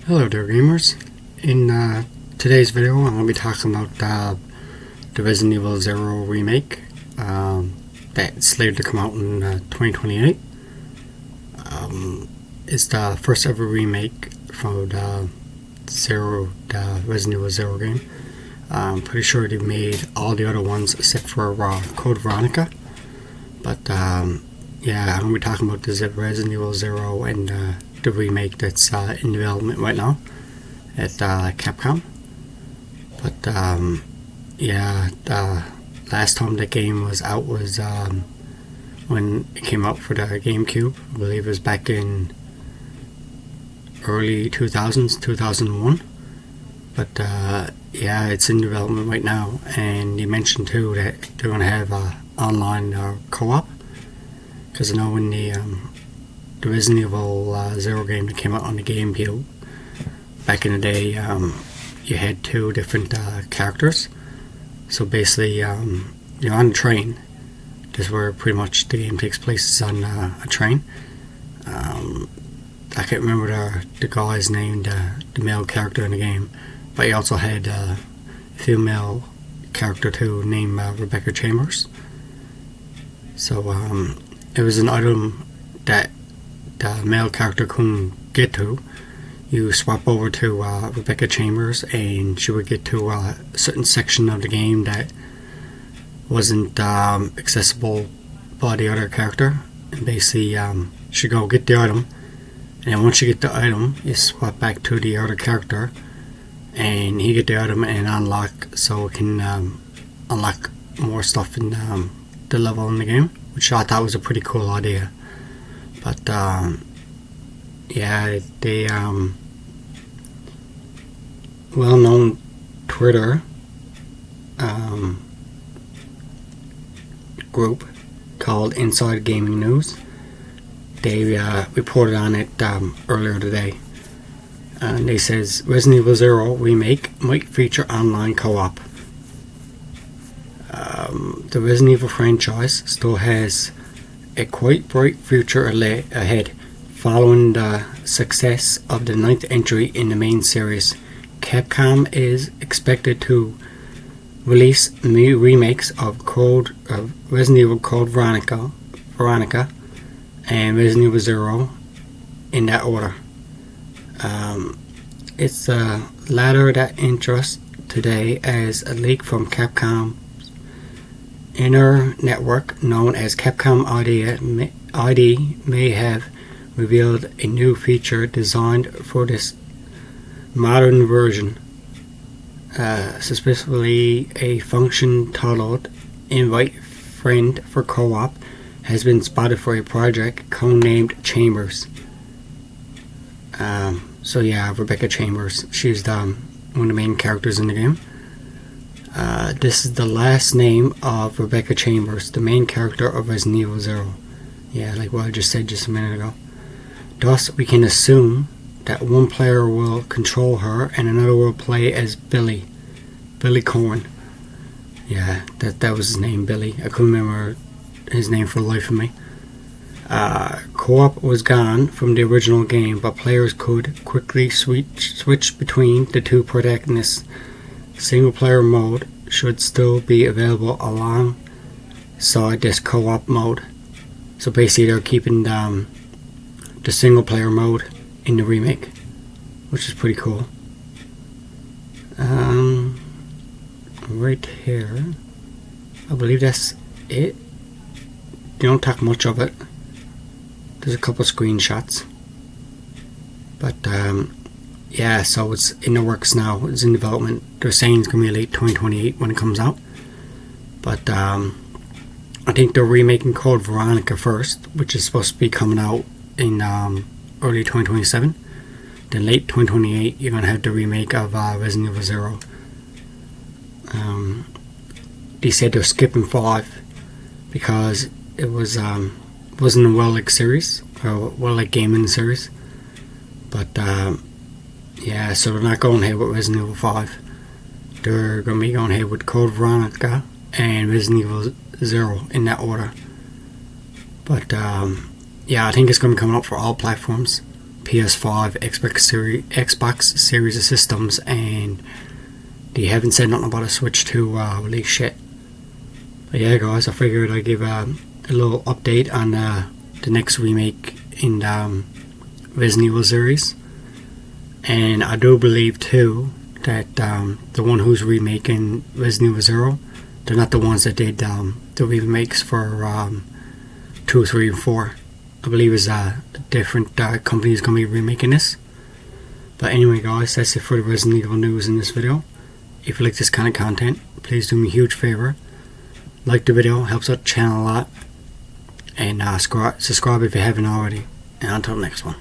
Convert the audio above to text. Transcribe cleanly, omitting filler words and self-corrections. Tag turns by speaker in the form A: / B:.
A: Hello there gamers. In today's video I'm going to be talking about the Resident Evil 0 remake that's slated to come out in 2028. It's the first ever remake for the Resident Evil 0 game. I'm pretty sure they made all the other ones except for Code Veronica. But yeah, I'm going to be talking about the Resident Evil 0 and the remake that's in development right now at Capcom. But yeah, the last time the game was out was when it came out for the GameCube. I believe it was back in early 2000s, 2001. But yeah, it's in development right now, and you mentioned too that they're going to have online co-op, because I know in the Resident Evil 0 game that came out on the GameCube back in the day, you had two different characters. So basically, you're on a train. This is where pretty much the game takes place, is on a train. I can't remember the guy's name, the male character in the game, but you also had a female character too, named Rebecca Chambers. So it was an item that the male character couldn't get to. You swap over to Rebecca Chambers, and she would get to a certain section of the game that wasn't accessible by the other character, and basically she go get the item, and then once you get the item, you swap back to the other character, and he get the item and unlock, so it can unlock more stuff in the level in the game, which I thought was a pretty cool idea. But yeah, they well-known Twitter group called Inside Gaming News, they reported on it earlier today, and they says Resident Evil 0 remake might feature online co-op. The Resident Evil franchise still has a quite bright future ahead, following the success of the 9th entry in the main series. Capcom is expected to release new remakes of Resident Evil Code Veronica and Resident Evil 0 in that order. It's the latter that interests today, as a leak from Capcom inner network known as Capcom ID may have revealed a new feature designed for this modern version, specifically a function titled Invite Friend for Co-op has been spotted for a project codenamed Chambers. So yeah, Rebecca Chambers, she's one of the main characters in the game. This is the last name of Rebecca Chambers, the main character of Resident Evil 0. Yeah, like what I just said just a minute ago. Thus, we can assume that one player will control her and another will play as Billy Corn. Yeah, that was his name, Billy. I couldn't remember his name for the life of me. Co-op was gone from the original game, but players could quickly switch between the two protagonists. Single player mode should still be available alongside this co-op mode. So basically they're keeping the single player mode in the remake, which is pretty cool. Right here, I believe that's it. They don't talk much of it. There's a couple screenshots, but yeah, so it's in the works now. It's in development. They're saying it's gonna be late 2028 when it comes out, but I think they're remaking Code Veronica first, which is supposed to be coming out in early 2027. Then late 2028, you're gonna have the remake of Resident Evil 0. They said they're skipping 5 because it wasn't a well-liked series, or well-liked gaming series. But yeah, so they're not going ahead with Resident Evil 5. They're gonna be going ahead with Code Veronica and Resident Evil 0 in that order. But yeah, I think it's gonna be coming out for all platforms. PS5, Xbox Series of systems, and they haven't said nothing about a Switch 2 release yet. But yeah, guys, I figured I'd give a little update on the next remake in the Resident Evil series. And I do believe too that the one who's remaking Resident Evil 0, they're not the ones that did the remakes for 2, 3, and 4. I believe it's a different company is going to be remaking this. But anyway, guys, that's it for the Resident Evil news in this video. If you like this kind of content, please do me a huge favor. Like the video, helps out the channel a lot. And subscribe if you haven't already. And until the next one.